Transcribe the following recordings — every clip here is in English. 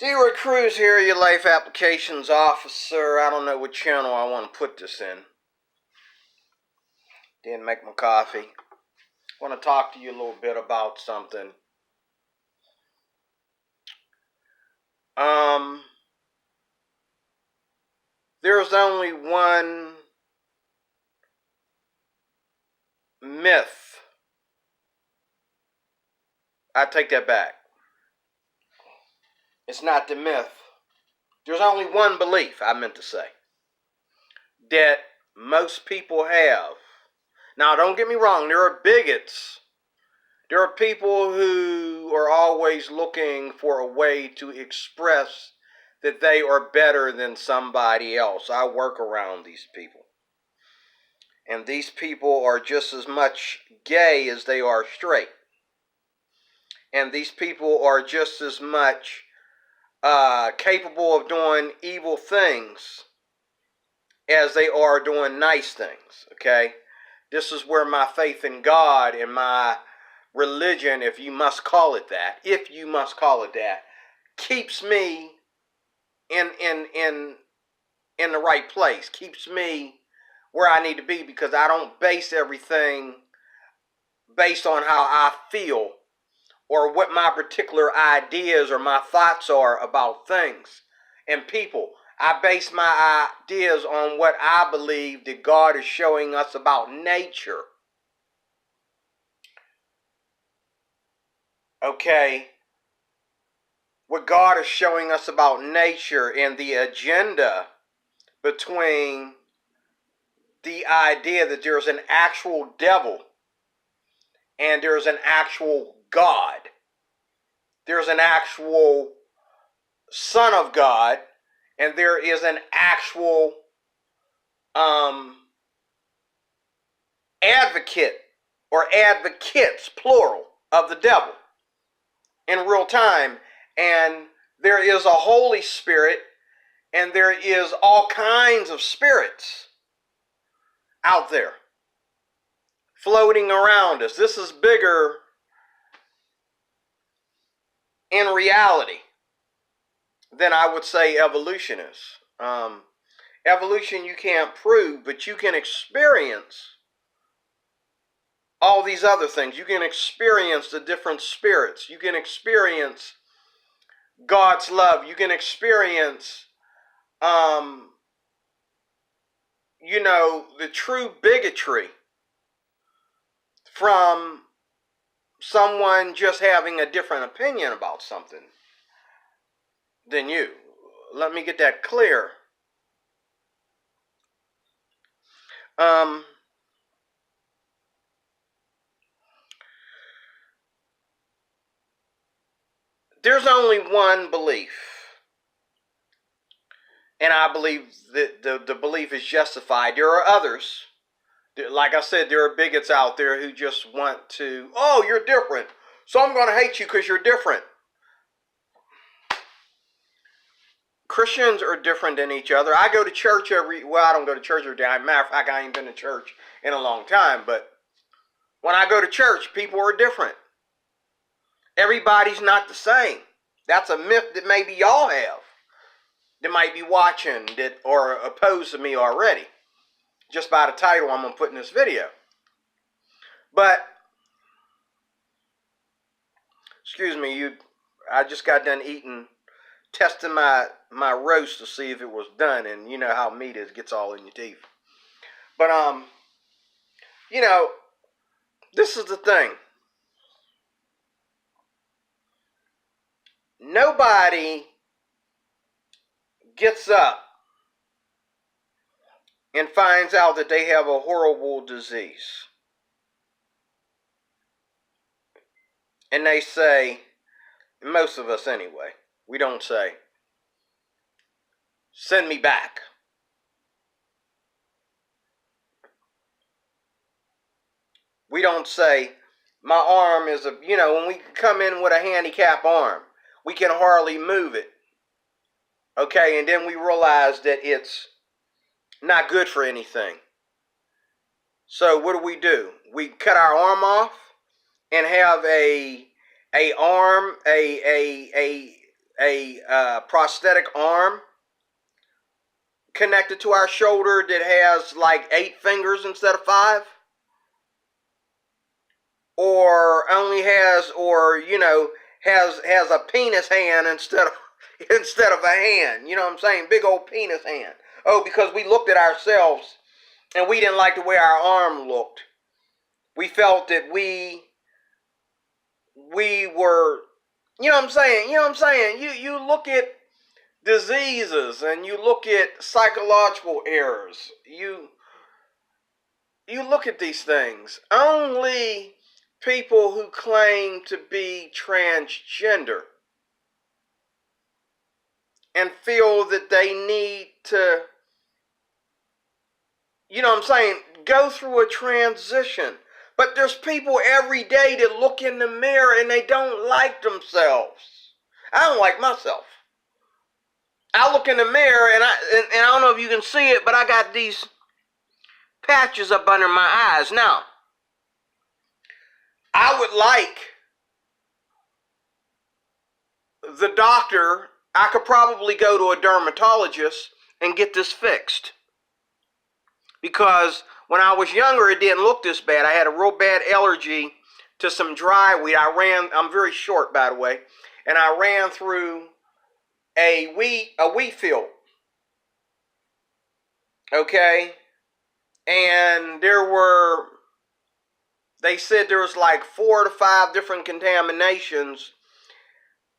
D-Roy Cruz here, your life applications officer. I don't know what channel I want to put this in. Didn't make my coffee. Want to talk to you a little bit about something. There's only one myth. I take that back. It's not the myth. There's only one belief, I meant to say, that most people have. Now, don't get me wrong, there are bigots. There are people who are always looking for a way to express that they are better than somebody else. I work around these people. And these people are just as much gay as they are straight. And these people are just as much capable of doing evil things as they are doing nice things, okay? This is where my faith in God and my religion, if you must call it that, keeps me in the right place, keeps me where I need to be, because I don't base everything based on how I feel or what my particular ideas or my thoughts are about things and people. I base my ideas on what I believe that God is showing us about nature. Okay? What God is showing us about nature and the agenda between the idea that there's an actual devil and there's an actual God. There's an actual Son of God, and there is an actual advocate or advocates, plural, of the devil in real time. And there is a Holy Spirit, and there is all kinds of spirits out there floating around us. This is bigger in reality than I would say evolution is. Evolution you can't prove, but you can experience all these other things. You can experience the different spirits. You can experience God's love. You can experience, the true bigotry from someone just having a different opinion about something than you. Let me get that clear. There's only one belief, and I believe that the belief is justified. There are others. Like I said, there are bigots out there who just want to, oh, you're different, so I'm going to hate you because you're different. Christians are different than each other. I go to church I don't go to church every day. Matter of fact, I ain't been to church in a long time. But when I go to church, people are different. Everybody's not the same. That's a myth that maybe y'all have that might be watching that are opposed to me already, just by the title I'm going to put in this video. But, excuse me, I just got done testing my roast to see if it was done, and you know how meat is, gets all in your teeth. But, this is the thing. Nobody gets up and finds out that they have a horrible disease. And they say, most of us anyway, we don't say, send me back. We don't say, my arm is when we come in with a handicap arm, we can hardly move it. Okay, and then we realize that it's not good for anything. So what do? We cut our arm off and have a a prosthetic arm connected to our shoulder that has like 8 fingers instead of 5, or only has, or has a penis hand instead of a hand. You know what I'm saying? Big old penis hand. Oh, because we looked at ourselves and we didn't like the way our arm looked. We felt that we were, you know what I'm saying? You know what I'm saying? You look at diseases and you look at psychological errors. You look at these things. Only people who claim to be transgender and feel that they need to, you know what I'm saying, go through a transition. But there's people every day that look in the mirror and they don't like themselves. I don't like myself. I look in the mirror and I don't know if you can see it, but I got these patches up under my eyes. Now, I would like the doctor, I could probably go to a dermatologist and get this fixed. Because when I was younger, it didn't look this bad. I had a real bad allergy to some dry weed. I'm very short, by the way, and I ran through a wheat field. Okay? And they said there was like 4 to 5 different contaminations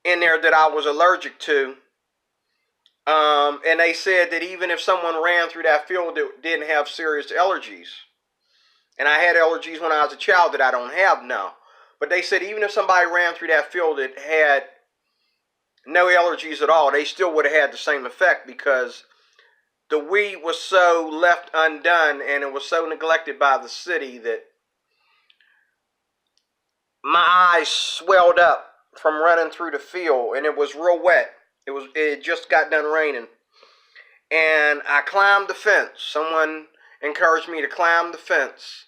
in there that I was allergic to. And they said that even if someone ran through that field that didn't have serious allergies, and I had allergies when I was a child that I don't have now, but they said even if somebody ran through that field that had no allergies at all, they still would have had the same effect, because the weed was so left undone and it was so neglected by the city that my eyes swelled up from running through the field, and it was real wet. It just got done raining. And I climbed the fence. Someone encouraged me to climb the fence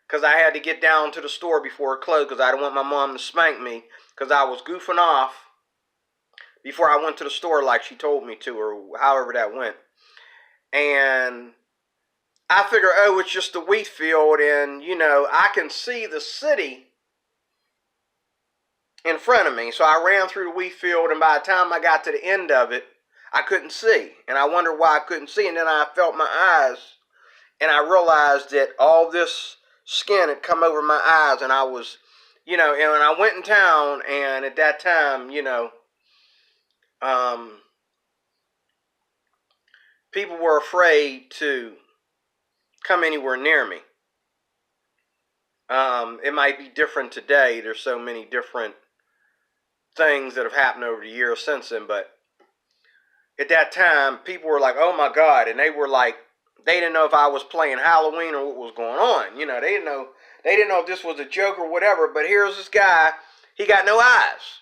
because I had to get down to the store before it closed, because I didn't want my mom to spank me because I was goofing off before I went to the store like she told me to, or however that went. And I figured, oh, it's just a wheat field, and, I can see the city in front of me. So I ran through the wheat field, and by the time I got to the end of it, I couldn't see. And I wondered why I couldn't see. And then I felt my eyes, and I realized that all this skin had come over my eyes, and I was, and when I went in town, and at that time, people were afraid to come anywhere near me. It might be different today. There's so many different things that have happened over the years since then, but at that time, people were like, oh my God, and they were like, they didn't know if I was playing Halloween or what was going on. They didn't know if this was a joke or whatever. But here's this guy, he got no eyes,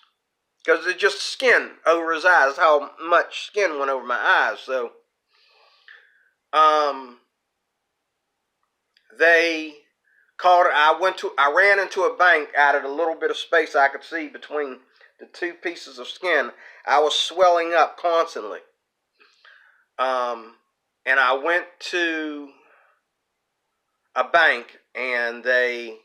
because it's just skin over his eyes. That's how much skin went over my eyes. So, they called. I ran into a bank out of the little bit of space I could see between the 2 pieces of skin. I was swelling up constantly. And I went to a bank, and they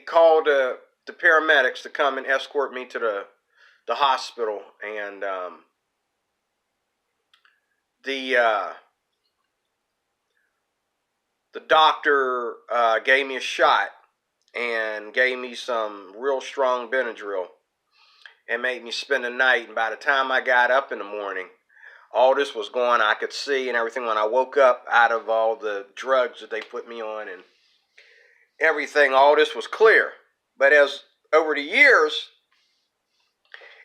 called the paramedics to come and escort me to the hospital. And the doctor gave me a shot and gave me some real strong Benadryl and made me spend the night. And by the time I got up in the morning, all this was going. I could see and everything. When I woke up out of all the drugs that they put me on and everything, all this was clear. But as over the years,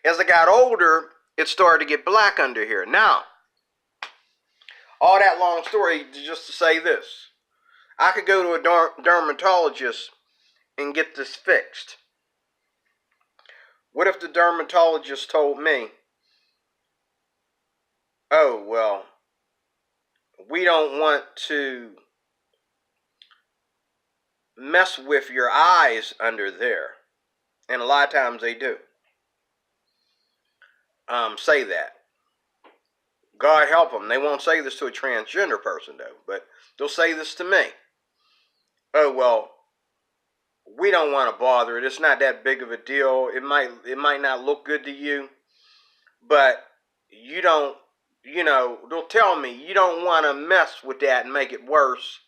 as I got older, it started to get black under here. Now, all that long story just to say this. I could go to a dermatologist and get this fixed. What if the dermatologist told me, oh, well, we don't want to mess with your eyes under there. And a lot of times they do say that. God help them. They won't say this to a transgender person, though, but they'll say this to me. Oh, well, we don't want to bother it. It's not that big of a deal. It might not look good to you, but you don't, they'll tell me you don't want to mess with that and make it worse.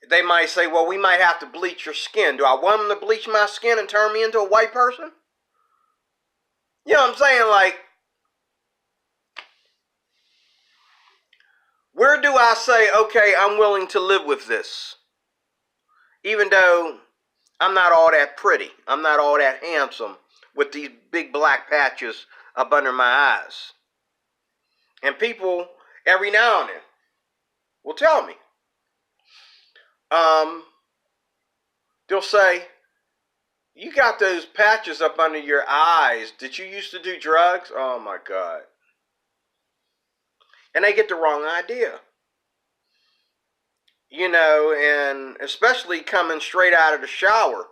They might say, well, we might have to bleach your skin. Do I want them to bleach my skin and turn me into a white person? You know what I'm saying? Like, where do I say, okay, I'm willing to live with this? Even though I'm not all that pretty. I'm not all that handsome with these big black patches up under my eyes. And people, every now and then, will tell me. They'll say, you got those patches up under your eyes. Did you used to do drugs? Oh my God. And they get the wrong idea. And especially coming straight out of the shower,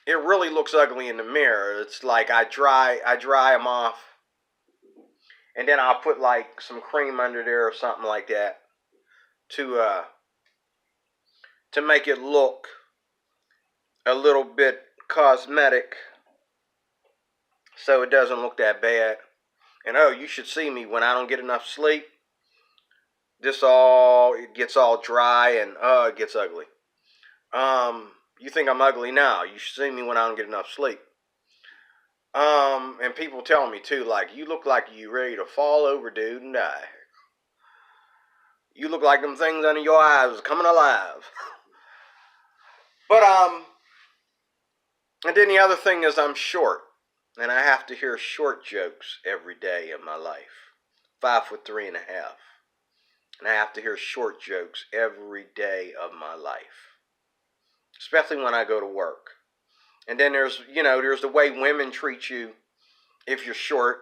it really looks ugly in the mirror. It's like I dry them off, and then I'll put like some cream under there or something like that to make it look a little bit cosmetic, so it doesn't look that bad. And oh, you should see me when I don't get enough sleep. It gets all dry and it gets ugly. You think I'm ugly now? You should see me when I don't get enough sleep. And people tell me too, like, you look like you ready to fall over, dude, and die. You look like them things under your eyes is coming alive. But and then the other thing is I'm short, and I have to hear short jokes every day of my life. 5'3.5", and I have to hear short jokes every day of my life, especially when I go to work. And then there's the way women treat you if you're short,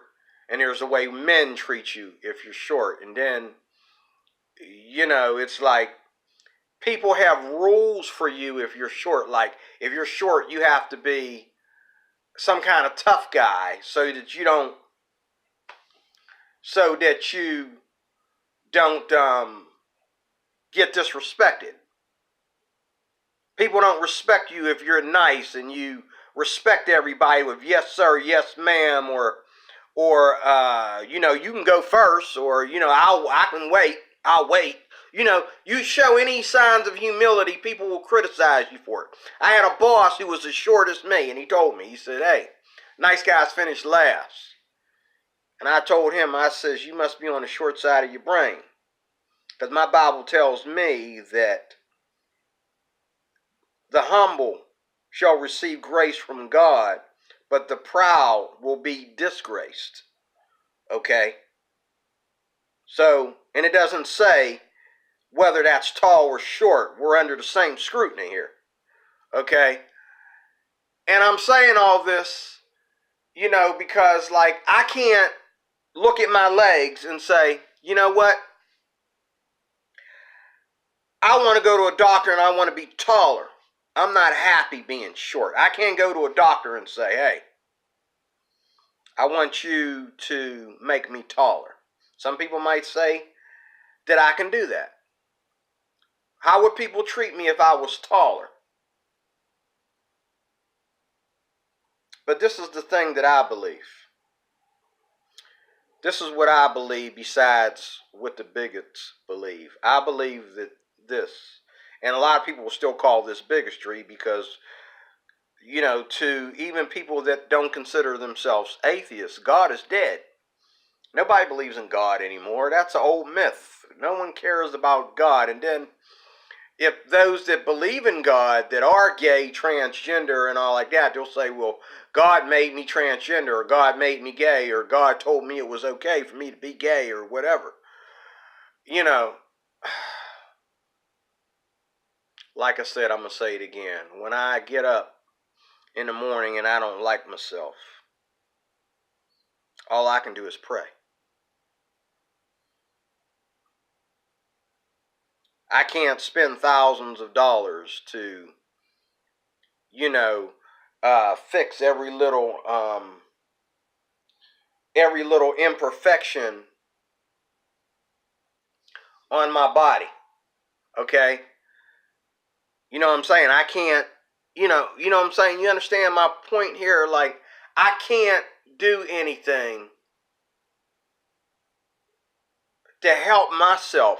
and there's the way men treat you if you're short. And then, it's like people have rules for you if you're short. Like, if you're short, you have to be some kind of tough guy so that you don't get disrespected. People don't respect you if you're nice and you respect everybody with yes sir, yes ma'am, or you can go first, or I can wait, I'll wait. You show any signs of humility, people will criticize you for it. I had a boss who was as short as me, and he told me, he said, hey, nice guys finish last. And I told him, I says, you must be on the short side of your brain, because my Bible tells me that the humble shall receive grace from God, but the proud will be disgraced. Okay? So, and it doesn't say whether that's tall or short. We're under the same scrutiny here. Okay? And I'm saying all this, because, like, I can't look at my legs and say, you know what? I want to go to a doctor and I want to be taller. I'm not happy being short. I can't go to a doctor and say, hey, I want you to make me taller. Some people might say that I can do that. How would people treat me if I was taller? But this is the thing that I believe. This is what I believe besides what the bigots believe. I believe that this, and a lot of people will still call this bigotry because, to even people that don't consider themselves atheists, God is dead. Nobody believes in God anymore. That's an old myth. No one cares about God. And then if those that believe in God that are gay, transgender, and all like that, they'll say, well, God made me transgender, or God made me gay, or God told me it was okay for me to be gay, or whatever. Like I said, I'm going to say it again. When I get up in the morning and I don't like myself, all I can do is pray. I can't spend thousands of dollars to fix every little imperfection on my body. Okay? You know what I'm saying? I can't, you know what I'm saying? You understand my point here? Like, I can't do anything to help myself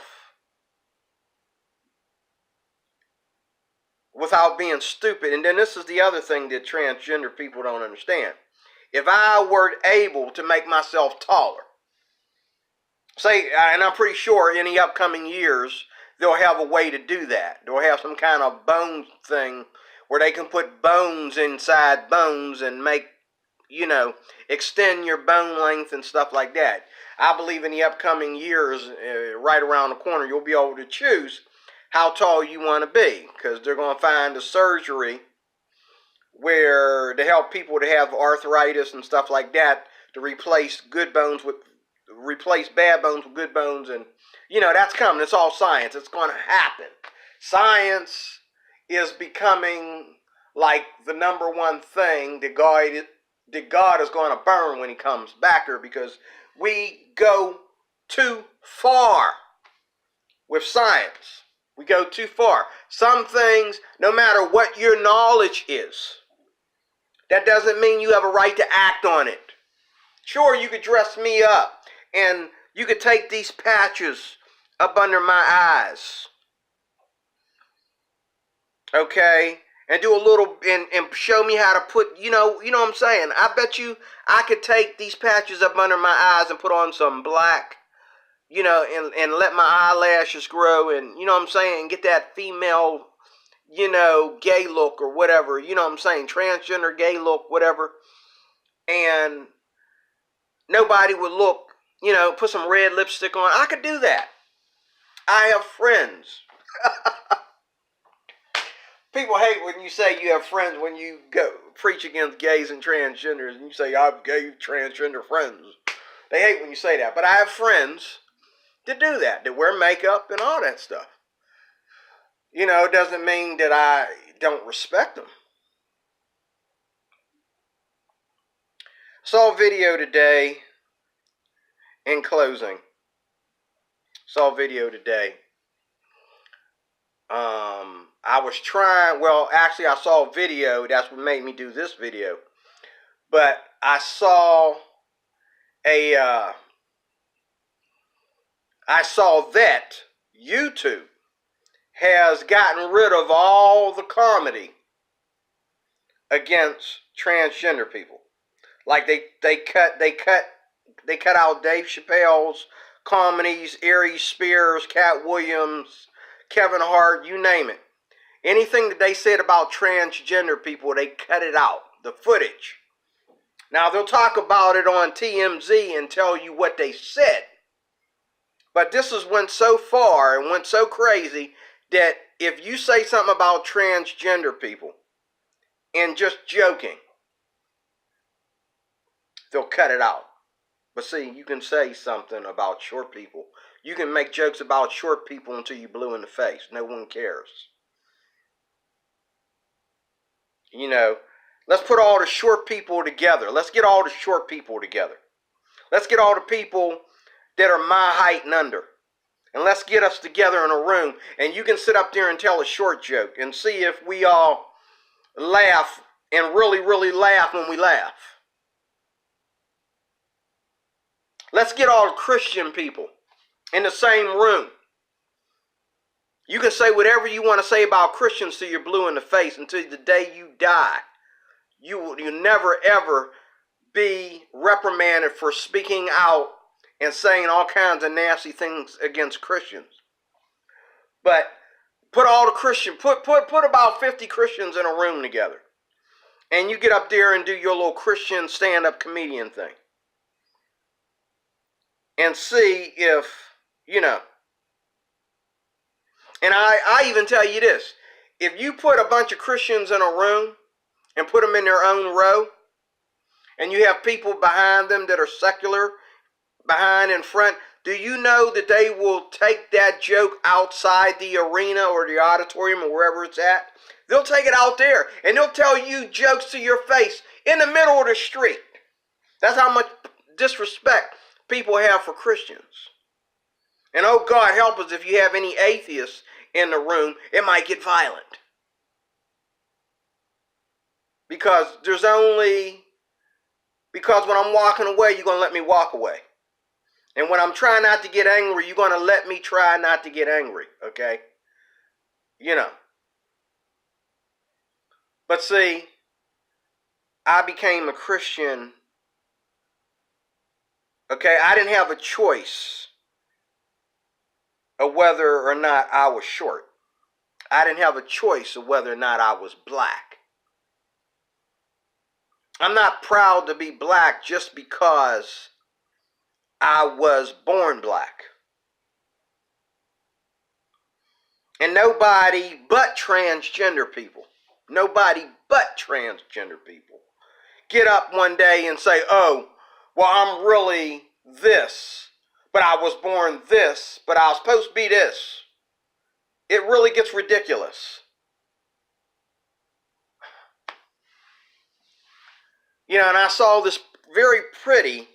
without being stupid. And then this is the other thing that transgender people don't understand. If I were able to make myself taller, say, and I'm pretty sure in the upcoming years, they'll have a way to do that. They'll have some kind of bone thing where they can put bones inside bones and make, extend your bone length and stuff like that. I believe in the upcoming years, right around the corner, you'll be able to choose how tall you want to be, because they're going to find a surgery where to help people to have arthritis and stuff like that, to replace bad bones with good bones. And that's coming. It's all science. It's going to happen. Science is becoming like the number one thing that God is going to burn when he comes back here, because we go too far with science. We go too far. Some things, no matter what your knowledge is, that doesn't mean you have a right to act on it. Sure, you could dress me up and you could take these patches up under my eyes, okay, and do a little and show me how to put, you know what I'm saying? I bet you I could take these patches up under my eyes and put on some black, and let my eyelashes grow, and you know what I'm saying, get that female, gay look or whatever, you know what I'm saying, transgender gay look, whatever, and nobody would look, put some red lipstick on. I could do that. I have friends. People hate when you say you have friends when you go preach against gays and transgenders, and you say, I have gay transgender friends. They hate when you say that. But I have friends that do that wear makeup and all that stuff. It doesn't mean that I don't respect them. Saw a video today, in closing. I saw a video, that's what made me do this video. But I saw that YouTube has gotten rid of all the comedy against transgender people. Like they cut out Dave Chappelle's comedies, Ari Spears, Cat Williams, Kevin Hart, you name it. Anything that they said about transgender people, they cut it out, the footage. Now, they'll talk about it on TMZ and tell you what they said. But this went so far and went so crazy that if you say something about transgender people and just joking, they'll cut it out. But see, you can say something about short people. You can make jokes about short people until you're blue in the face. No one cares. Let's put all the short people together. Let's get all the short people together. Let's get all the people that are my height and under. And let's get us together in a room. And you can sit up there and tell a short joke and see if we all laugh and really, really laugh when we laugh. Let's get all the Christian people in the same room. You can say whatever you want to say about Christians till you're blue in the face, until the day you die. You'll never ever be reprimanded for speaking out and saying all kinds of nasty things against Christians. But put all the put about 50 Christians in a room together, and you get up there and do your little Christian stand-up comedian thing, and see if, and I even tell you this, if you put a bunch of Christians in a room and put them in their own row, and you have people behind them that are secular, behind and front, do you know that they will take that joke outside the arena or the auditorium or wherever it's at? They'll take it out there and they'll tell you jokes to your face in the middle of the street. That's how much disrespect people have for Christians. And oh God help us if you have any atheists in the room, it might get violent. Because when I'm walking away, you're going to let me walk away. And when I'm trying not to get angry, you're going to let me try not to get angry, okay? You know. But see, I became a Christian, okay? I didn't have a choice of whether or not I was short. I didn't have a choice of whether or not I was black. I'm not proud to be black just because I was born black. And nobody but transgender people get up one day and say, oh, well, I'm really this, but I was born this, but I was supposed to be this. It really gets ridiculous. You know, and I saw this very pretty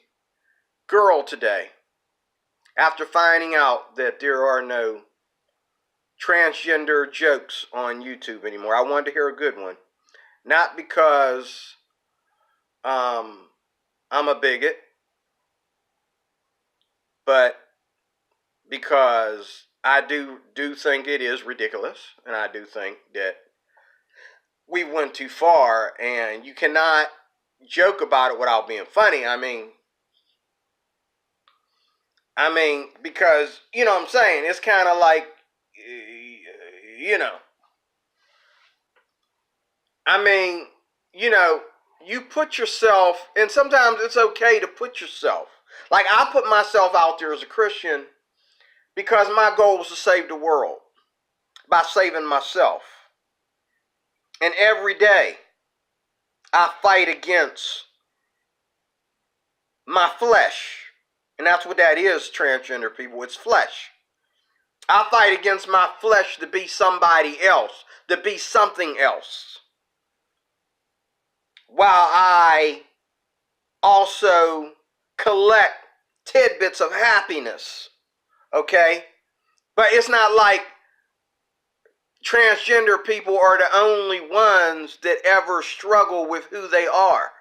girl today after finding out that there are no transgender jokes on YouTube anymore. I wanted to hear a good one. Not because I'm a bigot, but because I do think it is ridiculous, and I do think that we went too far, and you cannot joke about it without being funny. I mean, because, you know what I'm saying, it's kind of like, you know, you put yourself, and sometimes it's okay to put yourself, like I put myself out there as a Christian because my goal was to save the world by saving myself. And every day I fight against my flesh. And that's what that is, transgender people. It's flesh. I fight against my flesh to be somebody else, to be something else, while I also collect tidbits of happiness, okay? But it's not like transgender people are the only ones that ever struggle with who they are.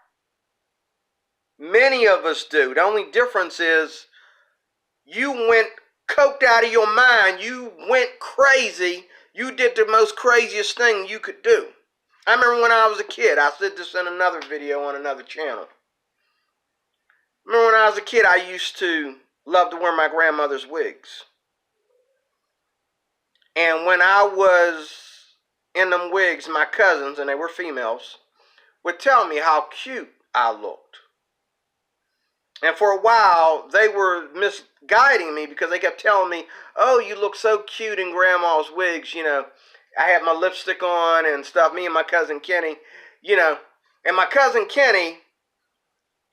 Many of us do. The only difference is you went coked out of your mind. You went crazy. You did the most craziest thing you could do. I remember when I was a kid. I said this in another video on another channel. Remember when I was a kid, I used to love to wear my grandmother's wigs. And when I was in them wigs, my cousins, and they were females, would tell me how cute I looked. And for a while, they were misguiding me because they kept telling me, oh, you look so cute in grandma's wigs, you know. I had my lipstick on and stuff, me and my cousin Kenny, you know. And my cousin Kenny,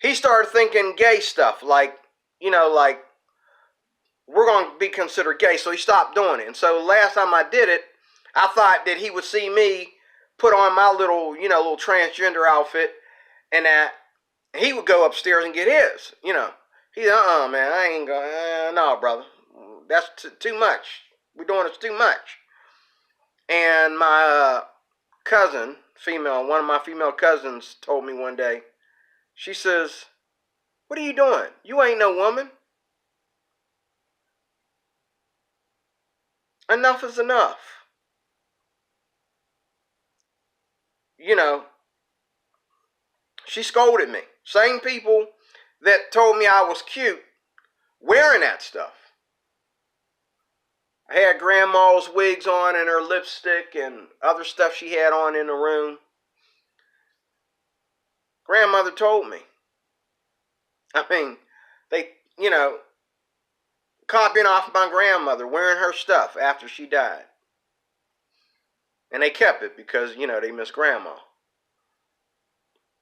he started thinking gay stuff, like, you know, like, we're going to be considered gay, so he stopped doing it. And so last time I did it, I thought that he would see me put on my little, you know, little transgender outfit, and that he would go upstairs and get his, you know. He said, man, I ain't going, no, brother. That's too much. We're doing this too much. And my cousin, female, one of my female cousins told me one day, she says, what are you doing? You ain't no woman. Enough is enough. You know, she scolded me. Same people that told me I was cute wearing that stuff. I had grandma's wigs on and her lipstick and other stuff she had on in the room. Grandmother told me. I mean, they, you know, copying off my grandmother wearing her stuff after she died. And they kept it because, you know, they miss grandma.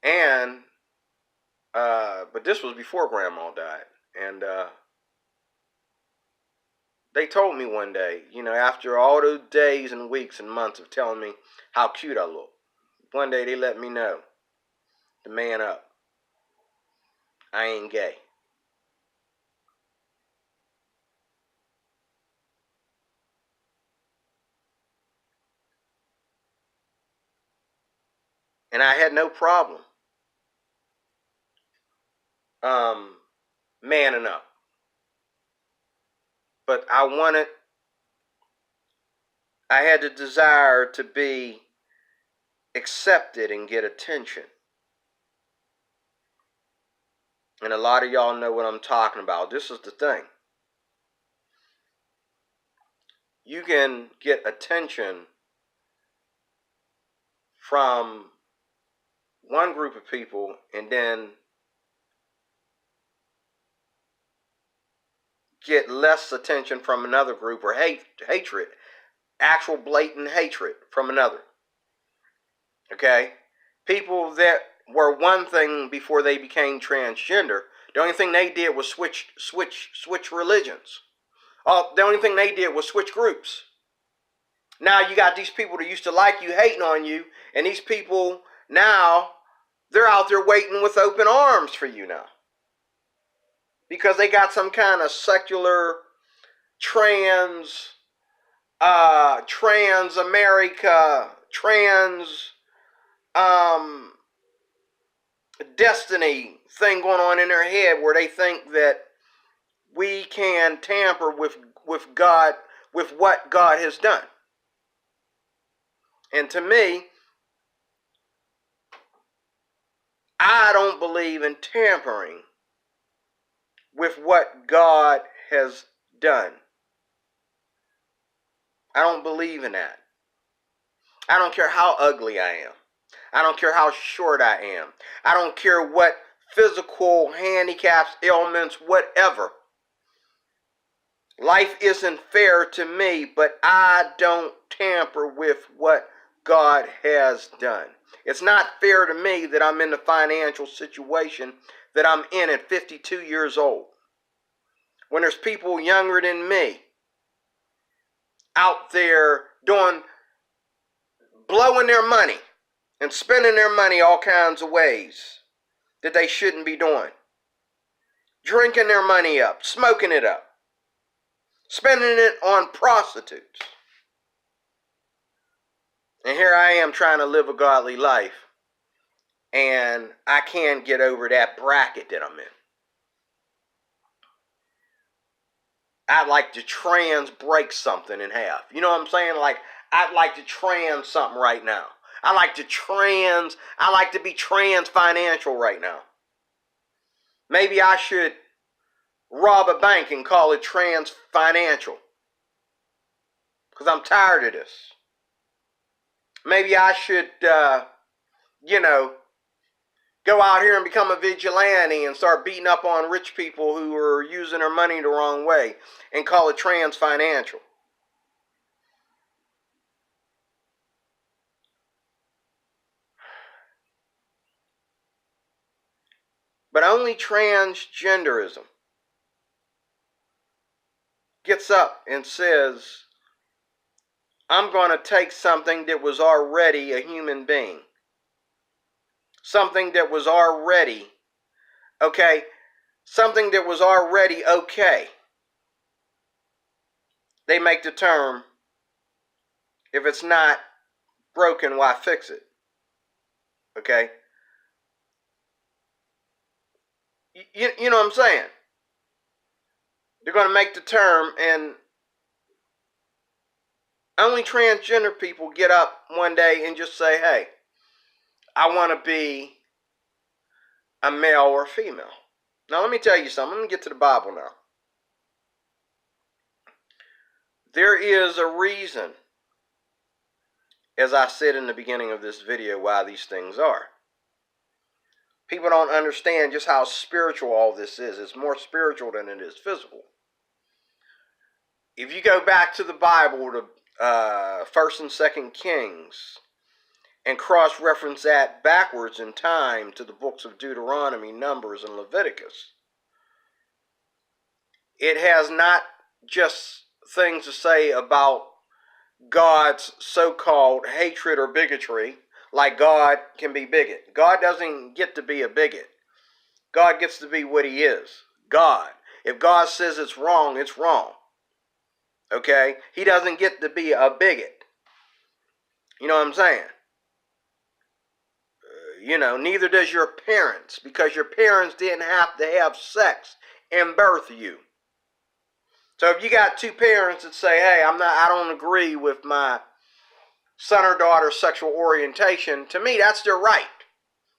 And, but this was before grandma died. And, They told me one day, after all those days and weeks and months of telling me how cute I look, one day they let me know, to man up. I ain't gay. And I had no problem manning up. But I had the desire to be accepted and get attention. And a lot of y'all know what I'm talking about. This is the thing. You can get attention from one group of people and then get less attention from another group, or hatred, actual blatant hatred from another. Okay? People that were one thing before they became transgender, the only thing they did was switch religions. The only thing they did was switch groups. Now you got these people that used to like you hating on you, and these people now, they're out there waiting with open arms for you now. Because they got some kind of secular trans America, destiny thing going on in their head, where they think that we can tamper with God, with what God has done. And to me, I don't believe in tampering with what God has done. I don't believe in that. I don't care how ugly I am. I don't care how short I am. I don't care what physical handicaps, ailments, whatever. Life isn't fair to me, but I don't tamper with what God has done. It's not fair to me that I'm in the financial situation that I'm in at 52 years old, when there's people younger than me out there blowing their money and spending their money all kinds of ways that they shouldn't be doing. Drinking their money up, smoking it up, spending it on prostitutes. And here I am trying to live a godly life, and I can't get over that bracket that I'm in. I'd like to break something in half. You know what I'm saying? Like, I'd like to trans something right now. I like to be trans financial right now. Maybe I should rob a bank and call it trans financial, because I'm tired of this. Maybe I should, go out here and become a vigilante and start beating up on rich people who are using their money the wrong way and call it trans financial. But only transgenderism gets up and says, I'm going to take something that was already a human being. Something that was already, okay? Something that was already okay. They make the term, if it's not broken, why fix it? Okay? You know what I'm saying? They're going to make the term, and only transgender people get up one day and just say, hey, I want to be a male or a female. Now, let me tell you something. Let me get to the Bible now. There is a reason, as I said in the beginning of this video, why these things are. People don't understand just how spiritual all this is. It's more spiritual than it is physical. If you go back to the Bible, to 1st and 2nd Kings, and cross-reference that backwards in time to the books of Deuteronomy, Numbers, and Leviticus, it has not just things to say about God's so-called hatred or bigotry, like God can be bigot. God doesn't get to be a bigot. God gets to be what he is, God. If God says it's wrong, it's wrong. Okay? He doesn't get to be a bigot. You know what I'm saying? Neither does your parents, because your parents didn't have to have sex and birth you. So if you got two parents that say, hey, I don't agree with my son or daughter's sexual orientation, to me, that's their right.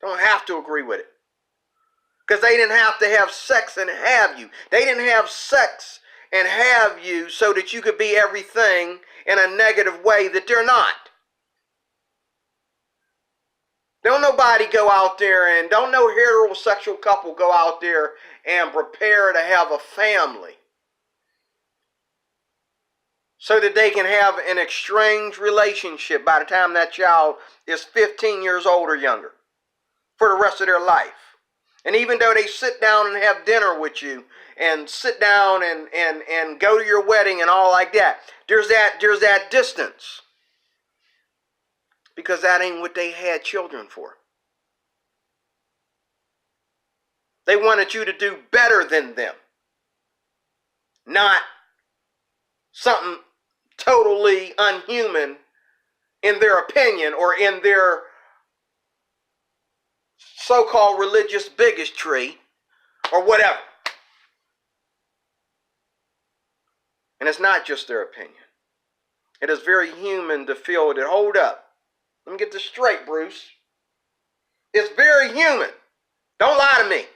Don't have to agree with it. Because they didn't have to have sex and have you. They didn't have sex and have you so that you could be everything in a negative way that they're not. Don't nobody go out there and don't no heterosexual couple go out there and prepare to have a family so that they can have an estranged relationship by the time that child is 15 years old or younger for the rest of their life. And even though they sit down and have dinner with you and sit down and go to your wedding and all like that, there's that distance. Because that ain't what they had children for. They wanted you to do better than them. Not something totally unhuman in their opinion or in their so-called religious bigotry or whatever. And it's not just their opinion. It is very human to feel that, hold up, let me get this straight, Bruce. It's very human. Don't lie to me.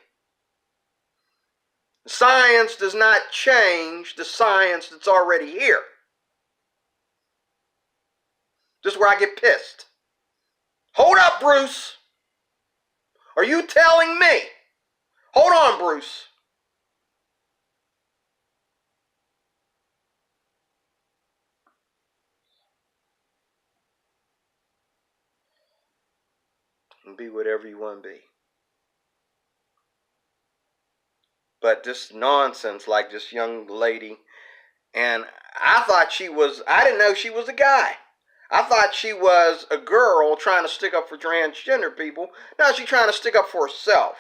Science does not change the science that's already here. This is where I get pissed. Hold up, Bruce. Are you telling me? Hold on, Bruce. And be whatever you want to be. But this nonsense, like this young lady, and I didn't know she was a guy. I thought she was a girl trying to stick up for transgender people. Now she's trying to stick up for herself,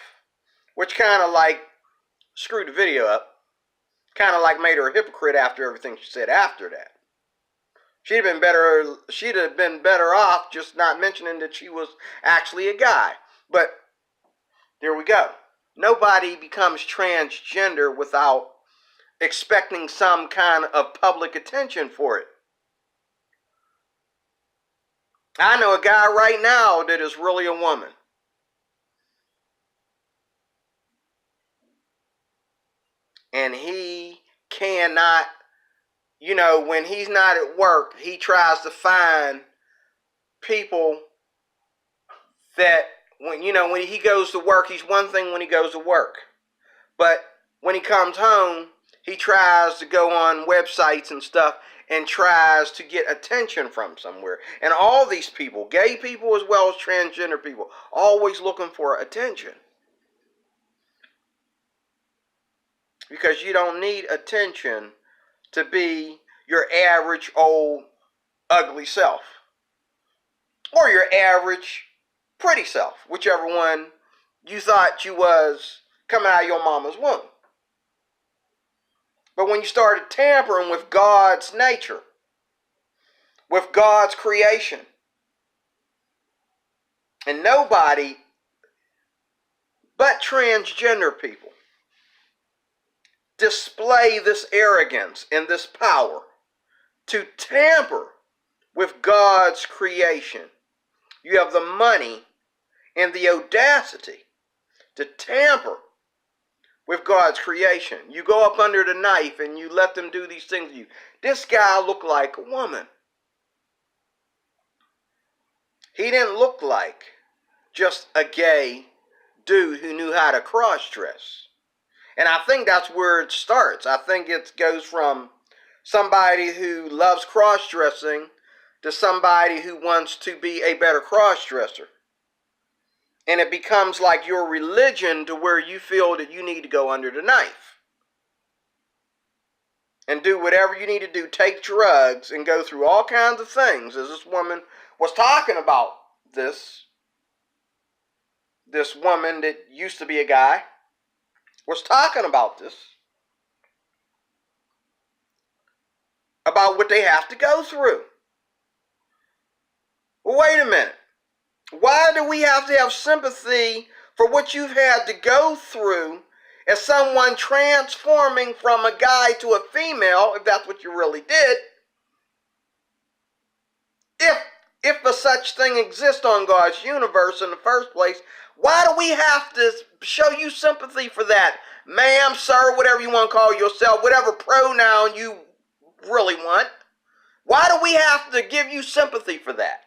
which kind of like screwed the video up. Kind of like made her a hypocrite after everything she said after that. She'd have been better off just not mentioning that she was actually a guy. But there we go. Nobody becomes transgender without expecting some kind of public attention for it. I know a guy right now that is really a woman. And he cannot, when he's not at work, he tries to find people that, when he goes to work, he's one thing when he goes to work. But when he comes home, he tries to go on websites and stuff and tries to get attention from somewhere. And all these people, gay people as well as transgender people, always looking for attention. Because you don't need attention to be your average old ugly self. Or your average pretty self, whichever one you thought you was coming out of your mama's womb. But when you started tampering with God's nature, with God's creation, and nobody but transgender people display this arrogance and this power to tamper with God's creation. You have the money and the audacity to tamper with God's creation. You go up under the knife and you let them do these things to you. This guy looked like a woman. He didn't look like just a gay dude who knew how to cross-dress. And I think that's where it starts. I think it goes from somebody who loves cross-dressing to somebody who wants to be a better cross-dresser. And it becomes like your religion to where you feel that you need to go under the knife. and do whatever you need to do, take drugs and go through all kinds of things, as this woman was talking about this woman that used to be a guy was talking about this, about what they have to go through. Well, wait a minute. Why do we have to have sympathy for what you've had to go through as someone transforming from a guy to a female, if that's what you really did? If a such thing exists on God's universe in the first place, why do we have to show you sympathy for that? Ma'am, sir, whatever you want to call yourself, whatever pronoun you really want. Why do we have to give you sympathy for that?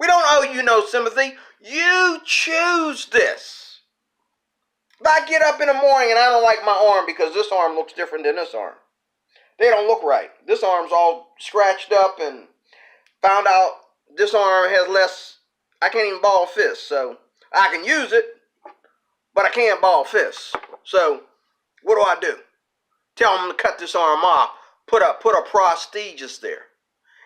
We don't owe you no sympathy. You choose this. If I get up in the morning and I don't like my arm because this arm looks different than this arm, they don't look right. This arm's all scratched up, and found out this arm has less, I can't even ball fist. So I can use it, but I can't ball fist. So what do? Tell them to cut this arm off, put a prosthesis there.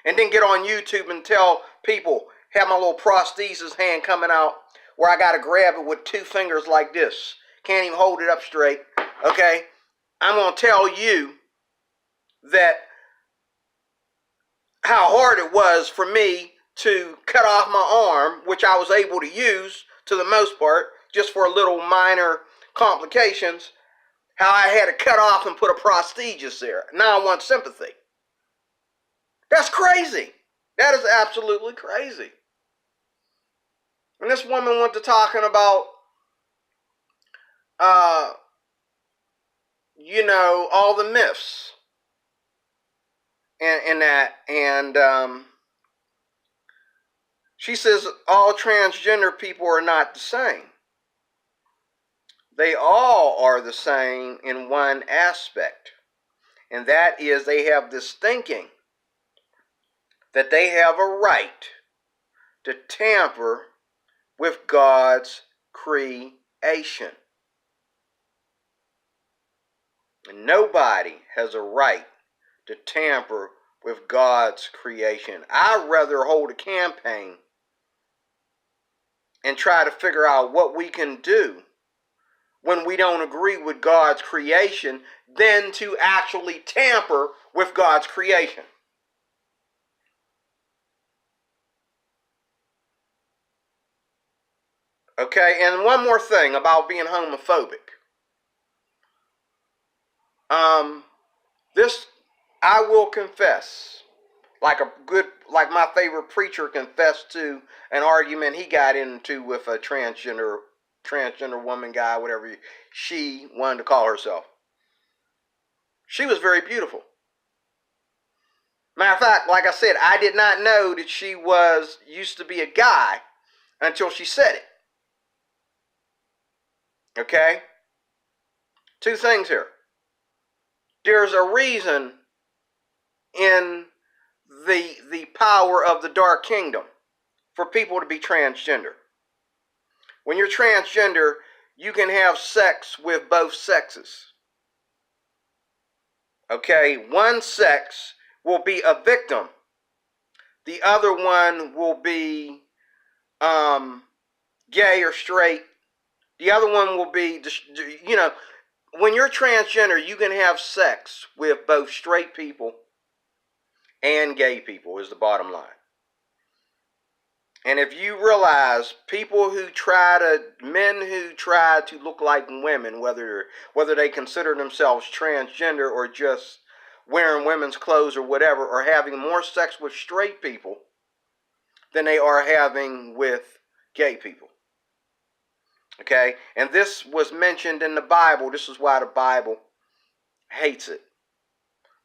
And then get on YouTube and tell people, have my little prosthesis hand coming out where I got to grab it with 2 fingers like this. Can't even hold it up straight. Okay? I'm going to tell you that how hard it was for me to cut off my arm, which I was able to use to the most part, just for little minor complications, how I had to cut off and put a prosthesis there. Now I want sympathy. That's crazy. That is absolutely crazy. And this woman went to talking about, all the myths and that. And she says all transgender people are not the same. They all are the same in one aspect. And that is they have this thinking that they have a right to tamper with God's creation. And nobody has a right to tamper with God's creation. I'd rather hold a campaign and try to figure out what we can do when we don't agree with God's creation than to actually tamper with God's creation. Okay, and one more thing about being homophobic. This I will confess, like my favorite preacher confessed to an argument he got into with a transgender woman guy, whatever she wanted to call herself. She was very beautiful. Matter of fact, like I said, I did not know that she used to be a guy until she said it. Okay? 2 things here. There's a reason in the power of the dark kingdom for people to be transgender. When you're transgender, you can have sex with both sexes. Okay? One sex will be a victim. The other one will be gay or straight. The other one will be, when you're transgender, you can have sex with both straight people and gay people, is the bottom line. And if you realize men who try to look like women, whether they consider themselves transgender or just wearing women's clothes or whatever, are having more sex with straight people than they are having with gay people. Okay? And this was mentioned in the Bible. This is why the Bible hates it.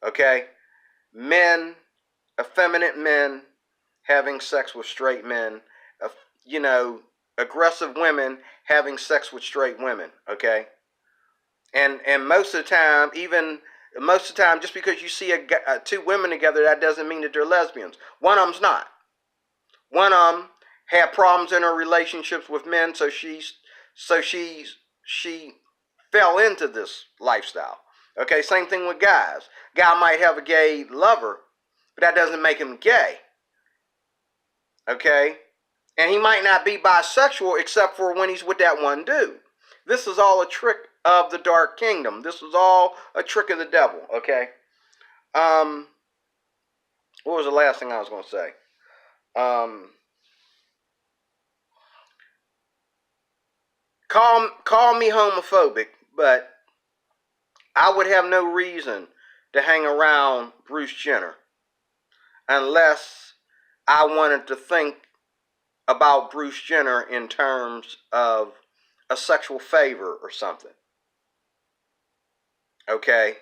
Okay? Men, effeminate men having sex with straight men, aggressive women having sex with straight women, okay? And most of the time, just because you see 2 women together, that doesn't mean that they're lesbians. One of them's not. One of them had problems in her relationships with men, so she fell into this lifestyle. Okay, same thing with guys. Guy might have a gay lover, but that doesn't make him gay. Okay? And he might not be bisexual except for when he's with that one dude. This is all a trick of the dark kingdom. This is all a trick of the devil, okay? What was the last thing I was going to say? Call me homophobic, but I would have no reason to hang around Bruce Jenner unless I wanted to think about Bruce Jenner in terms of a sexual favor or something. Okay?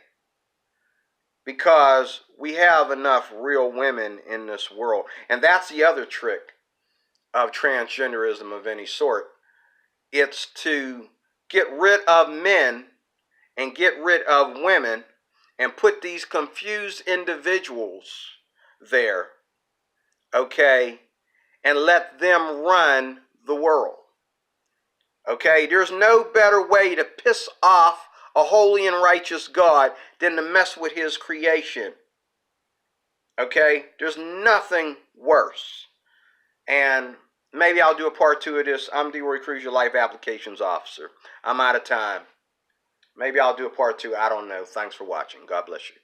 Because we have enough real women in this world. And that's the other trick of transgenderism of any sort. It's to get rid of men and get rid of women and put these confused individuals there, okay, and let them run the world. Okay, there's no better way to piss off a holy and righteous God than to mess with his creation. Okay, there's nothing worse. And maybe I'll do a part 2 of this. I'm DeRoy Cruz, your Life Applications Officer. I'm out of time. Maybe I'll do a part 2. I don't know. Thanks for watching. God bless you.